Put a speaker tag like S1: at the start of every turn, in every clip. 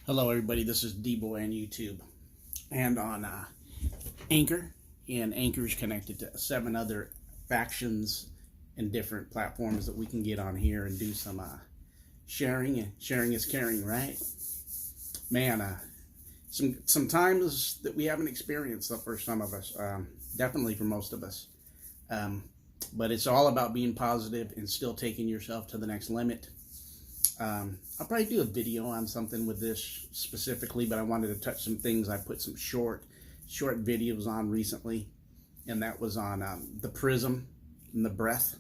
S1: Hello, everybody. This is D-Boy on YouTube and on Anchor. And Anchor is connected to 7 other factions and different platforms that we can get on here and do some sharing. And sharing is caring, right? Man, some times that we haven't experienced for some of us, definitely for most of us. But it's all about being positive and still taking yourself to the next limit. I'll probably do a video on something with this specifically, but I wanted to touch some things. I put some short videos on recently, and that was on the Prism and the breath.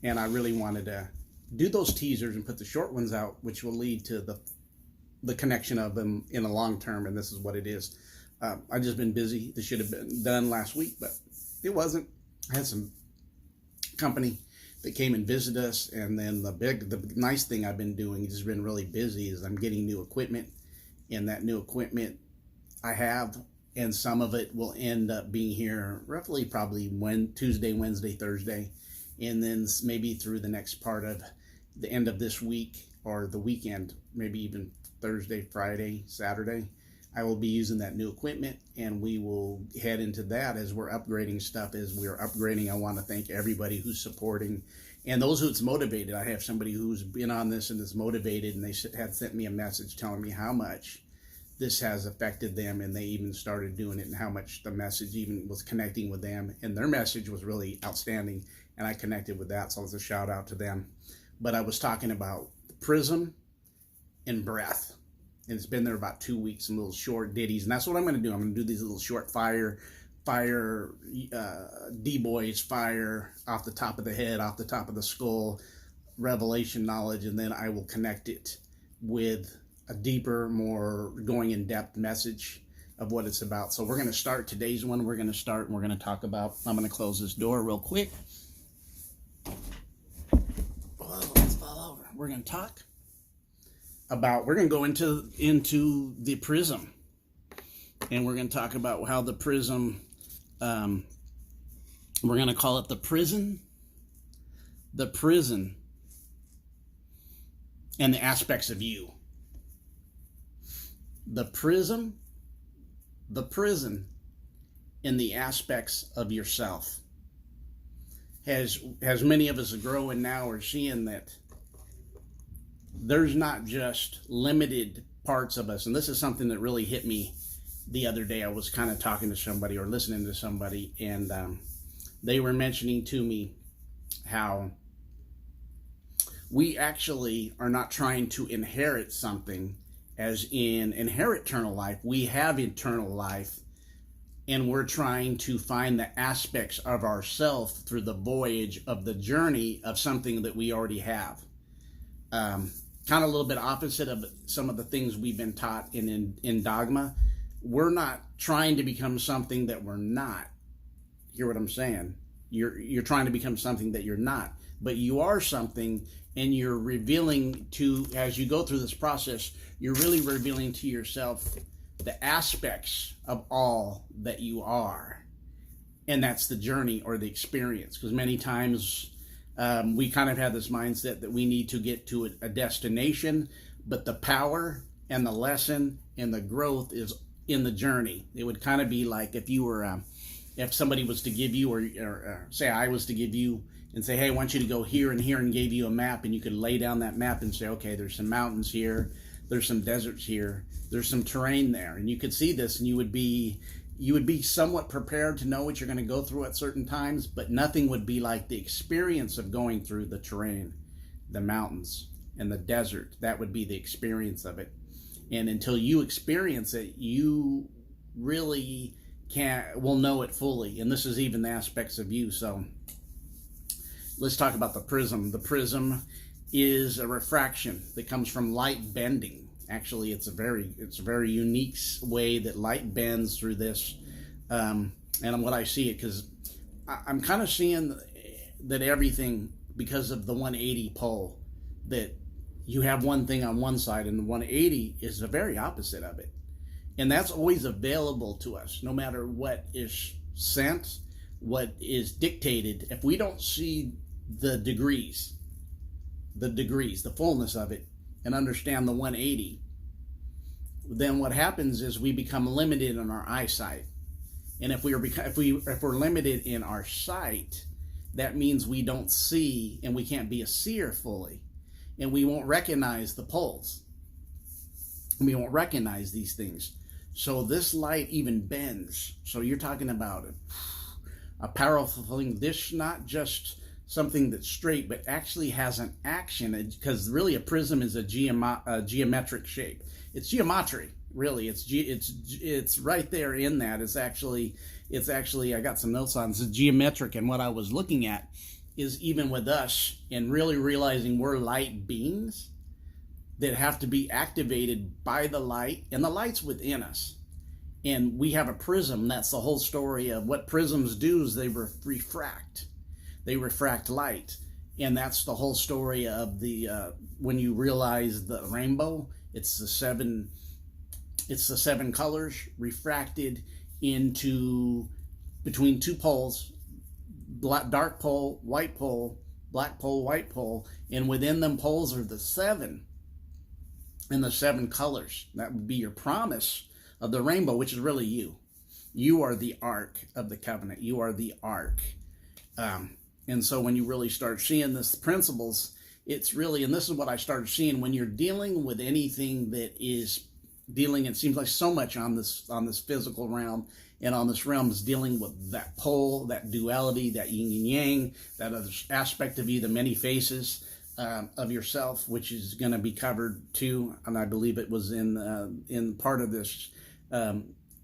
S1: And I really wanted to do those teasers and put the short ones out, which will lead to the connection of them in the long term. And this is what it is. I've just been busy. This should have been done last week, but it wasn't. I had some company that came and visited us, and then the nice thing I've been doing, has been really busy, is I'm getting new equipment, and that new equipment I have, and some of it will end up being here roughly probably Tuesday, Wednesday, Thursday, and then maybe through the next part of the end of this week or the weekend, maybe even Thursday, Friday, Saturday. I will be using that new equipment, and we will head into that as we're upgrading stuff. As we're upgrading, I want to thank everybody who's supporting and those who's motivated. I have somebody who's been on this and is motivated, and they had sent me a message telling me how much this has affected them, and they even started doing it, and how much the message even was connecting with them, and their message was really outstanding, and I connected with that, so it's a shout out to them. But I was talking about Prism and breath. And it's been there about 2 weeks, some little short ditties. And that's what I'm going to do. I'm going to do these little short fire, D-boys, fire off the top of the head, off the top of the skull, revelation knowledge. And then I will connect it with a deeper, more going in-depth message of what it's about. So we're going to start today's one. We're going to start and we're going to talk about, I'm going to close this door real quick. Whoa, let's fall over. We're going to talk about, we're going to go into the Prism, and we're going to talk about how the Prism, we're going to call it the prison, and the aspects of you. The Prism, the prison, and the aspects of yourself. As many of us are growing now, are seeing that there's not just limited parts of us. And this is something that really hit me the other day. I was kind of talking to somebody or listening to somebody, and they were mentioning to me how we actually are not trying to inherit something, as in inherit eternal life. We have eternal life, and we're trying to find the aspects of ourself through the voyage of the journey of something that we already have. Kind of a little bit opposite of some of the things we've been taught in dogma. We're not trying to become something that we're not. Hear what I'm saying? You're trying to become something that you're not, but you are something, and you're revealing to, as you go through this process, you're really revealing to yourself the aspects of all that you are. And that's the journey or the experience, because many times we kind of have this mindset that we need to get to a destination, but the power and the lesson and the growth is in the journey. It would kind of be like if you were, if somebody was to give you, or say I was to give you and say, hey, I want you to go here and here, and gave you a map, and you could lay down that map and say, okay, there's some mountains here, there's some deserts here, there's some terrain there, and you could see this, and you would be somewhat prepared to know what you're going to go through at certain times, but nothing would be like the experience of going through the terrain, the mountains, and the desert. That would be the experience of it. And until you experience it, you really will know it fully. And this is even the aspects of you. So let's talk about the prism. The prism is a refraction that comes from light bending. Actually, it's a very unique way that light bends through this, and what I see it, because I'm kind of seeing that everything, because of the 180 pole, that you have one thing on one side, and the 180 is the very opposite of it, and that's always available to us, no matter what is sent, what is dictated. If we don't see the degrees, the fullness of it, and understand the 180, then what happens is we become limited in our eyesight. And if we're limited in our sight, that means we don't see, and we can't be a seer fully, and we won't recognize the poles. We won't recognize these things. So this light even bends. So you're talking about a powerful thing. This not just something that's straight, but actually has an action, because really a prism is a geometric shape. It's geometry, really. It's right there in that. It's actually I got some notes on. It's geometric, and what I was looking at is even with us and really realizing we're light beings that have to be activated by the light, and the light's within us. And we have a prism. That's the whole story of what prisms do, is they refract. They refract light. And that's the whole story of the when you realize the rainbow, it's the seven colors refracted into between two poles, dark pole, white pole, black pole, white pole, and within them poles are the seven. And the seven colors. That would be your promise of the rainbow, which is really you. You are the ark of the covenant. You are the ark. And so when you really start seeing this principles, it's really, and this is what I started seeing, when you're dealing with anything that is dealing, it seems like so much on this physical realm, and on this realm is dealing with that pole, that duality, that yin and yang, that other aspect of you, the many faces of yourself, which is going to be covered too, and I believe it was in part of this.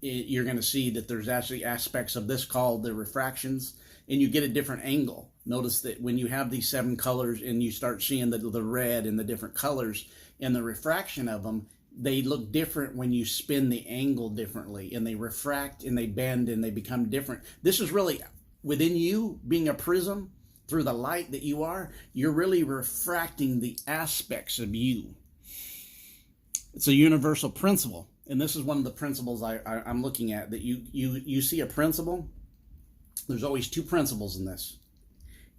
S1: You're going to see that there's actually aspects of this called the refractions, and you get a different angle. Notice that when you have these seven colors and you start seeing the red and the different colors and the refraction of them, they look different when you spin the angle differently, and they refract and they bend and they become different. This is really within you, being a prism. Through the light that you are, you're really refracting the aspects of you. It's a universal principle, and this is one of the principles I'm looking at, that you see a principle. There's always two principles in this,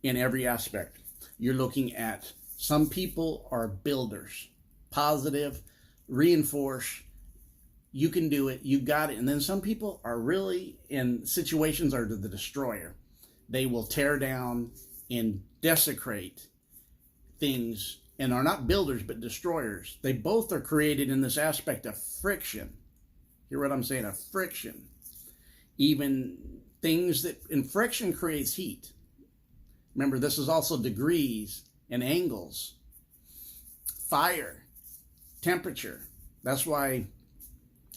S1: in every aspect. You're looking at, some people are builders, positive, reinforce, you can do it, you got it. And then some people are really, in situations, are the destroyer. They will tear down and desecrate things, and are not builders but destroyers. They both are created in this aspect of friction. Hear what I'm saying? Of friction. Even things that, and friction creates heat. Remember, this is also degrees and angles, fire, temperature. That's why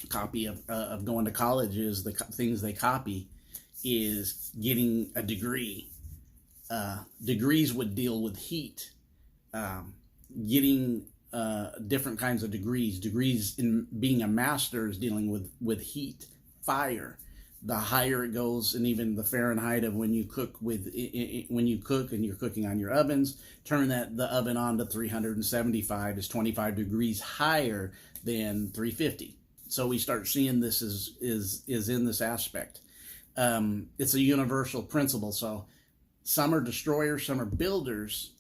S1: a copy of going to college is the things they copy is getting a degree. Degrees would deal with heat, getting different kinds of degrees. Degrees in being a master is dealing with heat, fire. The higher it goes, and even the Fahrenheit of when you cook when you cook and you're cooking on your ovens, turn the oven on to 375 is 25 degrees higher than 350. So we start seeing this is in this aspect. It's a universal principle. So some are destroyers, some are builders,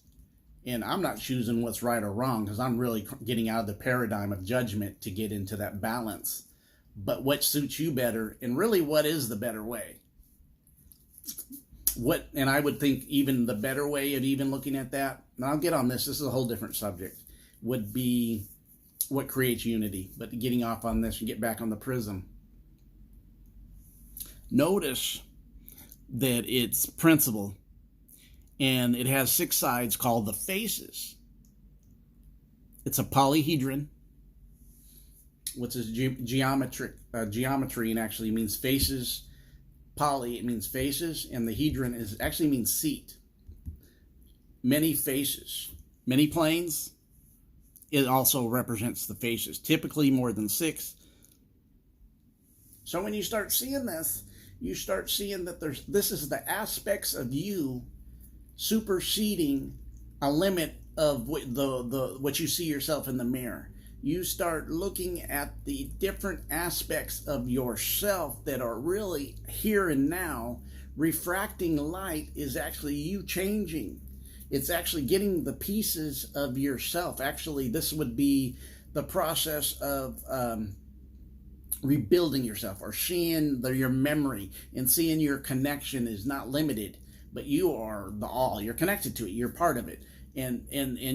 S1: and I'm not choosing what's right or wrong, because I'm really getting out of the paradigm of judgment to get into that balance. But what suits you better, and really what is the better way? And I would think even the better way of even looking at that, and I'll get on this is a whole different subject, would be what creates unity. But getting off on this and get back on the prism. Notice that it's principle, and it has 6 sides called the faces. It's a polyhedron, which is geometry, and actually means faces. Poly, it means faces, and the hedron actually means seat. Many faces, many planes. It also represents the faces, typically more than 6. So when you start seeing this, you start seeing that this is the aspects of you superseding a limit of what you see yourself in the mirror. You start looking at the different aspects of yourself that are really here and now. Refracting light is actually you changing. It's actually getting the pieces of yourself. Actually, this would be the process of rebuilding yourself, or seeing your memory and seeing your connection is not limited, but you are the all. You're connected to it. You're part of it. And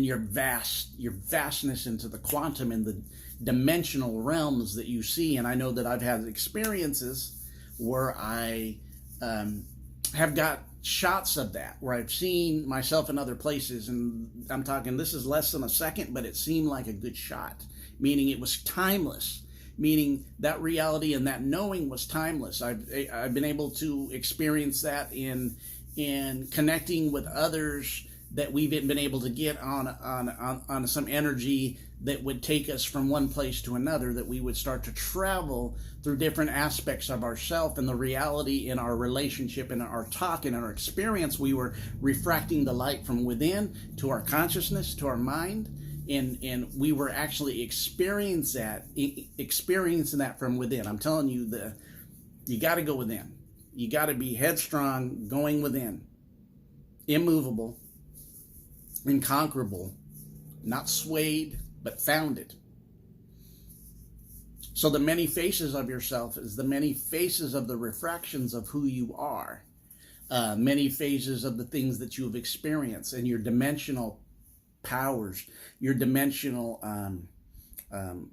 S1: your vastness into the quantum and the dimensional realms that you see. And I know that I've had experiences where I have got shots of that, where I've seen myself in other places, and I'm talking, this is less than a second, but it seemed like a good shot, meaning it was timeless, meaning that reality and that knowing was timeless. I've been able to experience that in connecting with others, that we've been able to get on some energy that would take us from one place to another, that we would start to travel through different aspects of ourself and the reality in our relationship and our talk and our experience. We were refracting the light from within to our consciousness, to our mind, and we were actually experiencing that from within. I'm telling you, you got to go within. You got to be headstrong, going within, immovable, inconquerable, not swayed, but founded. So the many faces of yourself is the many faces of the refractions of who you are, many phases of the things that you have experienced, and your dimensional powers, your dimensional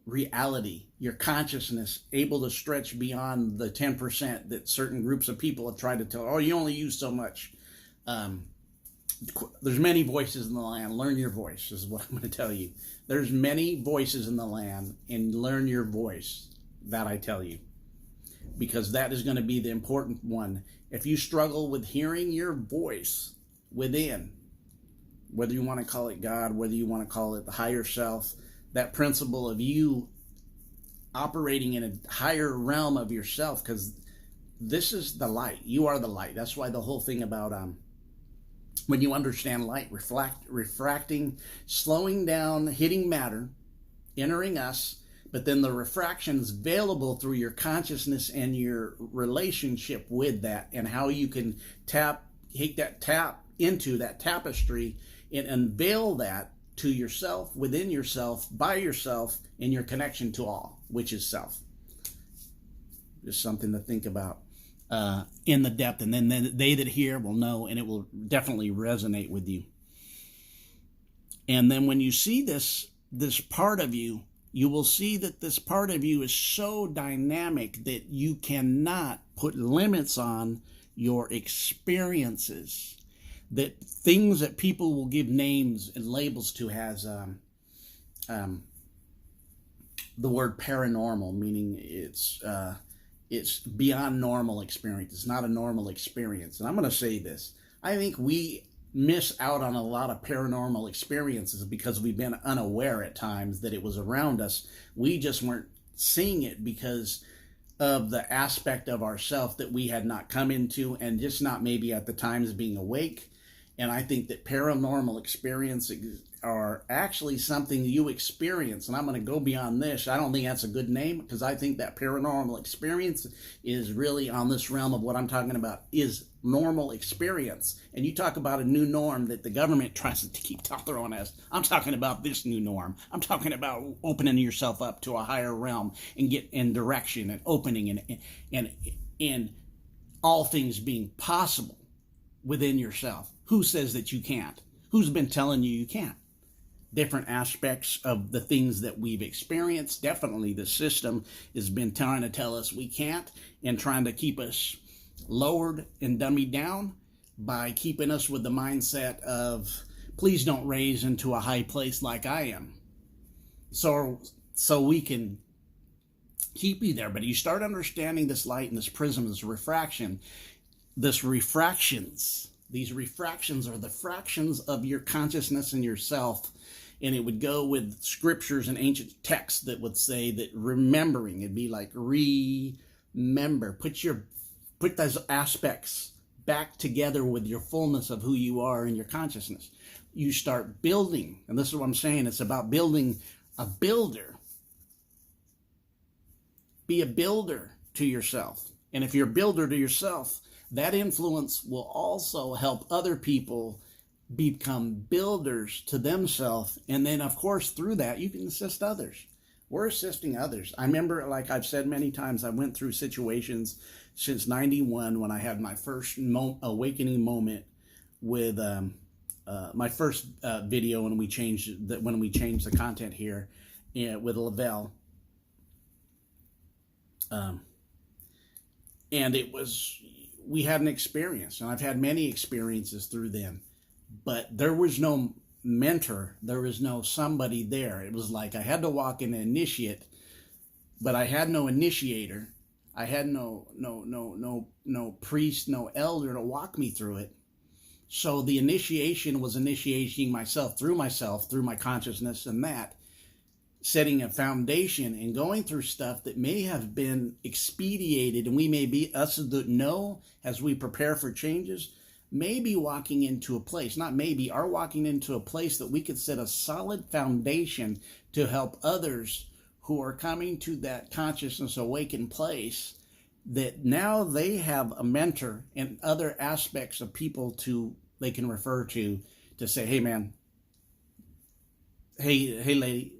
S1: reality, your consciousness able to stretch beyond the 10% that certain groups of people have tried to tell. Oh, you only use so much. There's many voices in the land. Learn your voice is what I'm going to tell you. There's many voices in the land, and learn your voice, that I tell you, because that is going to be the important one. If you struggle with hearing your voice within, whether you want to call it God, whether you want to call it the higher self, that principle of you operating in a higher realm of yourself, because this is the light. You are the light. That's why the whole thing about when you understand light, refracting, slowing down, hitting matter, entering us, but then the refractions available through your consciousness and your relationship with that, and how you can tap into that tapestry and unveil that to yourself, within yourself, by yourself, in your connection to all, which is self. Just something to think about in the depth, and then they that hear will know, and it will definitely resonate with you. And then when you see this part of you, you will see that this part of you is so dynamic that you cannot put limits on your experiences. That things that people will give names and labels to has the word paranormal, meaning it's beyond normal experience. It's not a normal experience. And I'm going to say this. I think we miss out on a lot of paranormal experiences because we've been unaware at times that it was around us. We just weren't seeing it because of the aspect of ourself that we had not come into, and just not maybe at the times being awake. And I think that paranormal experiences are actually something you experience. And I'm going to go beyond this. I don't think that's a good name, because I think that paranormal experience is really on this realm of what I'm talking about is normal experience. And you talk about a new norm that the government tries to keep throwing us. I'm talking about this new norm. I'm talking about opening yourself up to a higher realm and get in direction and opening and all things being possible within yourself. Who says that you can't? Who's been telling you can't? Different aspects of the things that we've experienced. Definitely the system has been trying to tell us we can't, and trying to keep us lowered and dummied down by keeping us with the mindset of, please don't raise into a high place like I am. So we can keep you there. But you start understanding this light and this prism, this refraction, these refractions are the fractions of your consciousness and yourself. And it would go with scriptures and ancient texts that would say that remembering, it'd be like remember, put those aspects back together with your fullness of who you are in your consciousness. You start building, and this is what I'm saying, it's about building a builder. Be a builder to yourself. And if you're a builder to yourself, that influence will also help other people become builders to themselves. And then, of course, through that, you can assist others. We're assisting others. I remember, like I've said many times, I went through situations since '91 when I had my first awakening moment with my first video when we changed the content here with Lavelle. And we had an experience, and I've had many experiences through them, but there was no mentor, there was no somebody there. It was like I had to walk in and initiate, but I had no initiator. I had no priest, no elder to walk me through it. So the initiation was initiating myself through my consciousness, and that setting a foundation and going through stuff that may have been expedited, and we may be, us that know as we prepare for changes, may be walking into a place, not maybe, are walking into a place that we could set a solid foundation to help others who are coming to that consciousness awakened place, that now they have a mentor and other aspects of people they can refer to say, hey man, hey lady,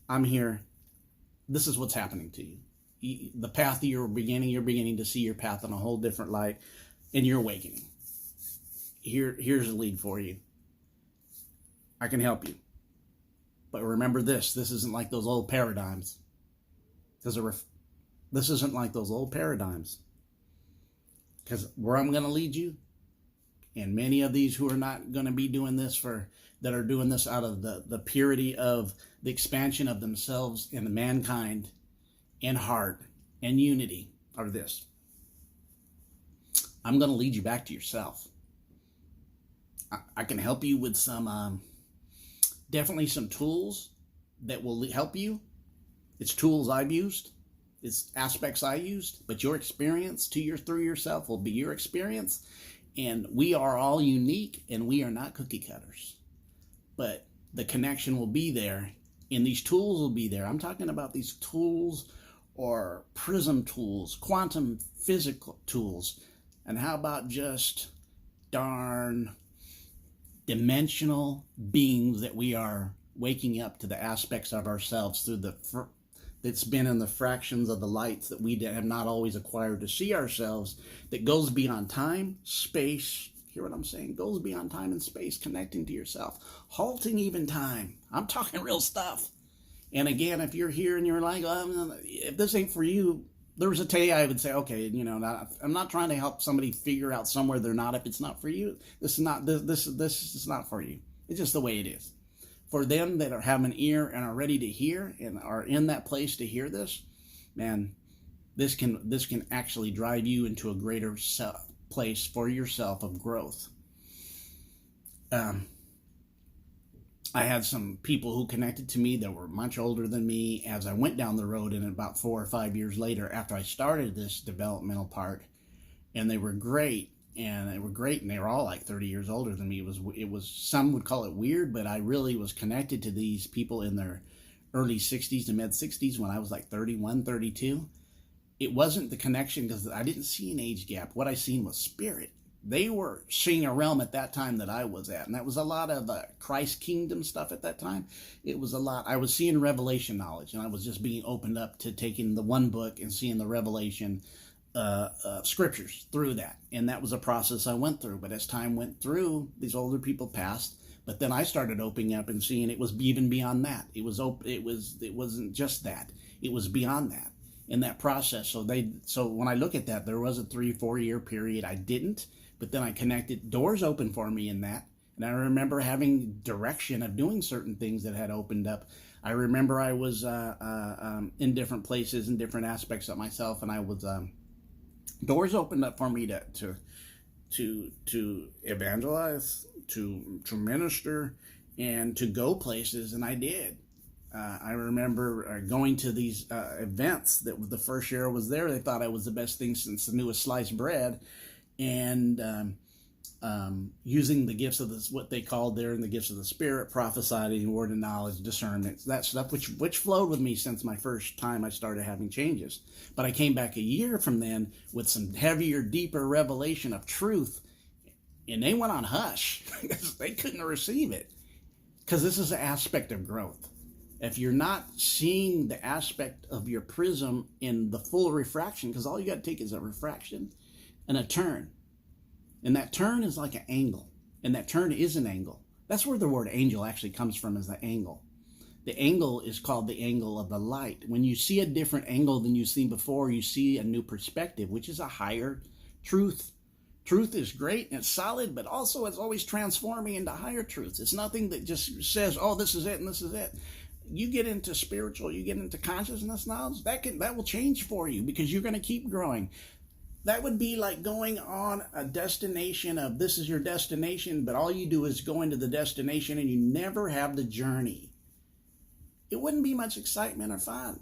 S1: I'm here. This is what's happening to you. The path that you're beginning to see your path in a whole different light, and you're awakening. Here's a lead for you. I can help you. But remember this isn't like those old paradigms. This isn't like those old paradigms. Because where I'm going to lead you, and many of these who are not going to be doing this that are doing this out of the purity of the expansion of themselves and mankind and heart and unity, are this. I'm going to lead you back to yourself. I can help you with definitely some tools that will help you. It's tools I've used. It's aspects I used. But your experience through yourself will be your experience. And we are all unique, and we are not cookie cutters. But the connection will be there, and these tools will be there. I'm talking about these tools, or prism tools, quantum physical tools. And how about just darn dimensional beings that we are waking up to the aspects of ourselves through that's been in the fractions of the lights that we have not always acquired to see ourselves, that goes beyond time, space. Hear what I'm saying? Goes beyond time and space, connecting to yourself, halting even time. I'm talking real stuff. And again, if you're here and you're like, if this ain't for you, there was a day I would say, okay, I'm not trying to help somebody figure out somewhere they're not. If it's not for you, this is not for you. It's just the way it is. For them that have an ear and are ready to hear and are in that place to hear this, man, this can actually drive you into a greater place for yourself of growth. I had some people who connected to me that were much older than me as I went down the road, and about 4 or 5 years later, after I started this developmental part, and they were great, and they were all like 30 years older than me. It was some would call it weird, but I really was connected to these people in their early 60s to mid 60s when I was like 31, 32. It wasn't the connection because I didn't see an age gap. What I seen was spirit. They were seeing a realm at that time that I was at, and that was a lot of Christ kingdom stuff at that time. It was a lot. I was seeing revelation knowledge, and I was just being opened up to taking the one book and seeing the revelation scriptures through that, and that was a process I went through. But as time went through, these older people passed. But then I started opening up and seeing it was even beyond that. It wasn't just that. It was beyond that in that process. So when I look at that, there was a 3-4 year period I didn't. But then I connected, doors open for me in that. And I remember having direction of doing certain things that had opened up. I remember I was in different places, in different aspects of myself, and I was doors opened up for me to evangelize, to minister, and to go places, and I did. I remember going to these events that the first year I was there, they thought I was the best thing since the newest sliced bread. And using the gifts of this, what they called there in the gifts of the spirit, prophesying, word of knowledge, discernment, that stuff, which flowed with me since my first time I started having changes. But I came back a year from then with some heavier, deeper revelation of truth, and they went on hush because they couldn't receive it. Because this is an aspect of growth. If you're not seeing the aspect of your prism in the full refraction, because all you got to take is a refraction and a turn. And that turn is like an angle. And that turn is an angle. That's where the word angel actually comes from, is the angle. The angle is called the angle of the light. When you see a different angle than you've seen before, you see a new perspective, which is a higher truth. Truth is great and it's solid, but also it's always transforming into higher truths. It's nothing that just says, oh, this is it and this is it. You get into spiritual, you get into consciousness knowledge, that will change for you, because you're going to keep growing. That would be like going on a destination of, this is your destination, but all you do is go into the destination and you never have the journey. It wouldn't be much excitement or fun.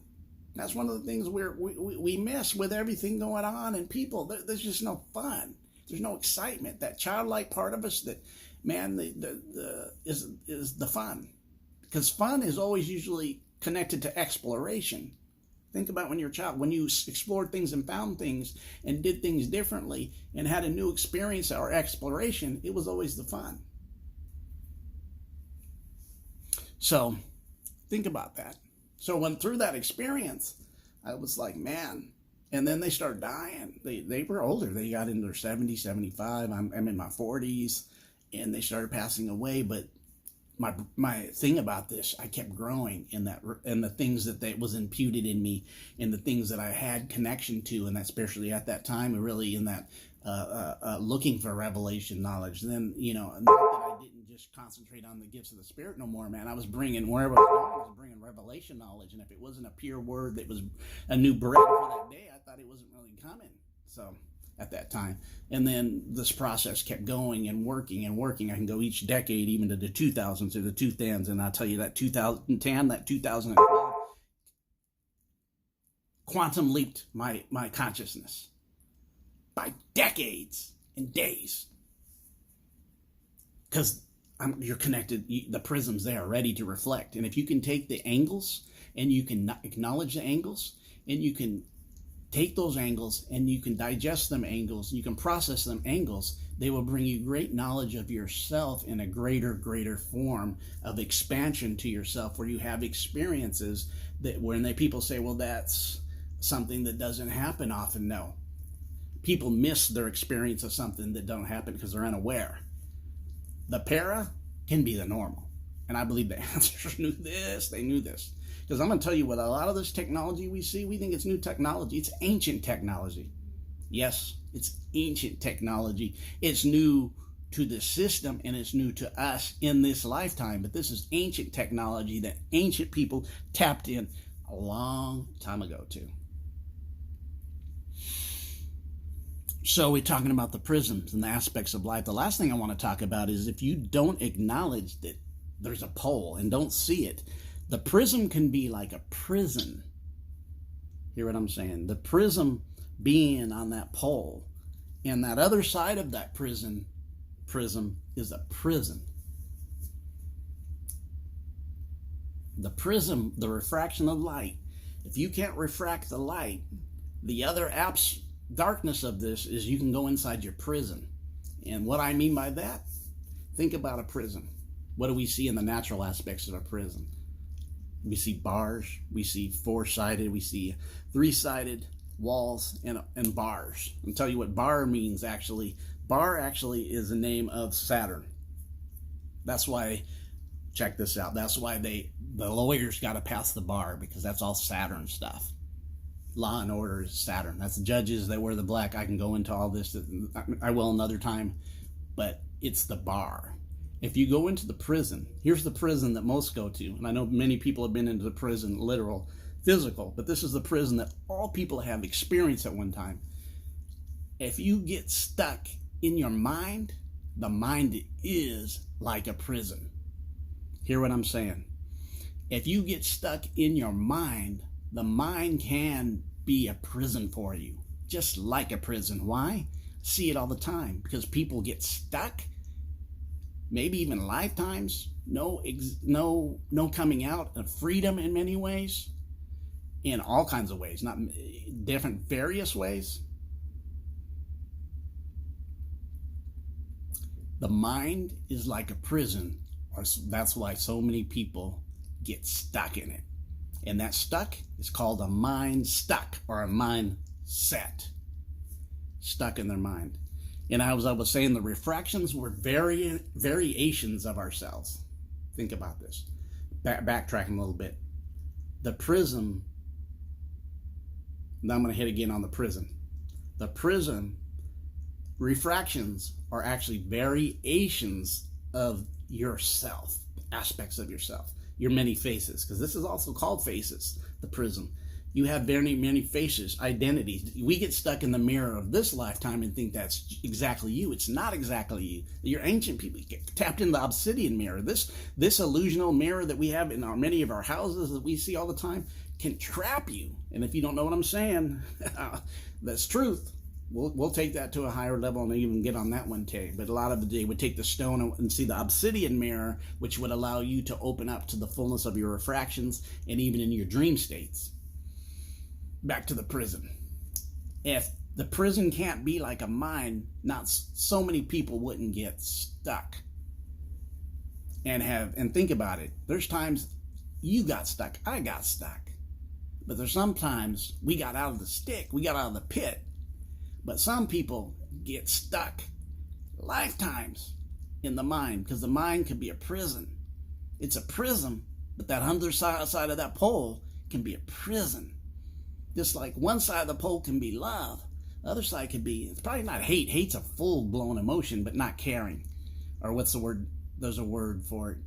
S1: That's one of the things we miss with everything going on and people. There's just no fun. There's no excitement. That childlike part of us that, man, is the fun. Because fun is always usually connected to exploration. Think about when you're a child, when you explored things and found things and did things differently and had a new experience or exploration, it was always the fun. So think about that. So when through that experience, I was like, man, and then they started dying. They were older. They got into their 70s, 75. I'm in my 40s, and they started passing away. But my thing about this, I kept growing in that, and the things that was imputed in me, and the things that I had connection to, and especially at that time, really in that looking for revelation knowledge. Then, not that I didn't just concentrate on the gifts of the Spirit no more, man. I was bringing, wherever I was bringing revelation knowledge, and if it wasn't a pure word that was a new bread for that day, I thought it wasn't really coming. So at that time. And then this process kept going and working and working. I can go each decade, even to the 2000s, to the 2010s, and I'll tell you that 2010, that 2012, quantum leaped my consciousness by decades and days. Because you're connected, the prism's there, ready to reflect. And if you can take the angles, and you can acknowledge the angles, and you can take those angles and you can digest them angles, you can process them angles, they will bring you great knowledge of yourself in a greater form of expansion to yourself, where you have experiences that when people say, well, that's something that doesn't happen often. No. People miss their experience of something that don't happen because they're unaware. The para can be the normal. And I believe the ancestors knew this, they knew this. Because I'm going to tell you, with a lot of this technology we see, we think it's new technology. It's ancient technology. Yes, it's ancient technology. It's new to the system, and it's new to us in this lifetime. But this is ancient technology that ancient people tapped in a long time ago too. So we're talking about the prisms and the aspects of life. The last thing I want to talk about is, if you don't acknowledge that there's a pole and don't see it, the prism can be like a prison. Hear what I'm saying? The prism being on that pole, and that other side of that prism is a prison. The prism, the refraction of light. If you can't refract the light, the other darkness of this is you can go inside your prison. And what I mean by that, think about a prison. What do we see in the natural aspects of a prison? We see bars, we see four-sided, we see three-sided walls and bars. I'll tell you what bar means actually. Bar actually is the name of Saturn. That's why, check this out, that's why the lawyers got to pass the bar, because that's all Saturn stuff. Law and order is Saturn. That's the judges, they wear the black. I can go into all this, I will another time, but it's the bar. If you go into the prison, here's the prison that most go to, and I know many people have been into the prison, literal, physical, but this is the prison that all people have experienced at one time. If you get stuck in your mind, the mind is like a prison. Hear what I'm saying? If you get stuck in your mind, the mind can be a prison for you, just like a prison. Why? See it all the time, because people get stuck, maybe even lifetimes, no coming out of freedom in many ways, in all kinds of ways, not different, various ways. The mind is like a prison, or that's why so many people get stuck in it. And that stuck is called a mind stuck, or a mind set. Stuck in their mind. And as I was saying, the refractions were variations of ourselves. Think about this. Backtracking a little bit. The prism, now I'm going to hit again on the prism. The prism refractions are actually variations of yourself, aspects of yourself, your many faces, because this is also called faces, the prism. You have very many faces, identities. We get stuck in the mirror of this lifetime and think that's exactly you. It's not exactly you. Your ancient people get tapped in the obsidian mirror. This illusional mirror that we have in many of our houses that we see all the time can trap you. And if you don't know what I'm saying, that's truth. We'll take that to a higher level and even get on that one day. But a lot of the day would take the stone and see the obsidian mirror, which would allow you to open up to the fullness of your refractions and even in your dream states. Back to the prism. If the prism can't be like a mind, not so many people wouldn't get stuck. And think about it. There's times you got stuck, I got stuck. But there's sometimes we got out of the stick, we got out of the pit. But some people get stuck lifetimes in the mind, because the mind can be a prison. It's a prism, but that other side of that pole can be a prison. Just like one side of the pole can be love, the other side can be, it's probably not hate. Hate's a full-blown emotion, but not caring. Or what's the word? There's a word for it.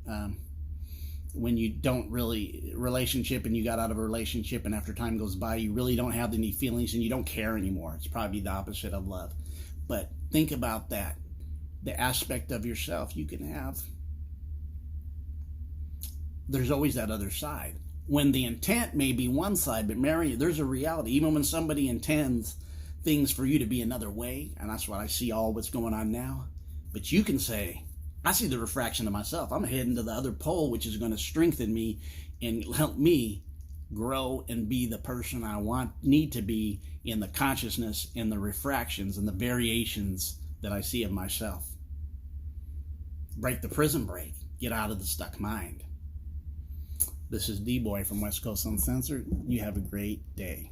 S1: When you don't really, relationship and you got out of a relationship and after time goes by, you really don't have any feelings and you don't care anymore. It's probably the opposite of love. But think about that. The aspect of yourself you can have. There's always that other side. When the intent may be one side, but Mary, there's a reality. Even when somebody intends things for you to be another way, and that's what I see all what's going on now. But you can say, I see the refraction of myself. I'm heading to the other pole, which is going to strengthen me and help me grow and be the person I need to be in the consciousness and the refractions and the variations that I see of myself. Break the prison break. Get out of the stuck mind. This is D-Boy from West Coast Uncensored. You have a great day.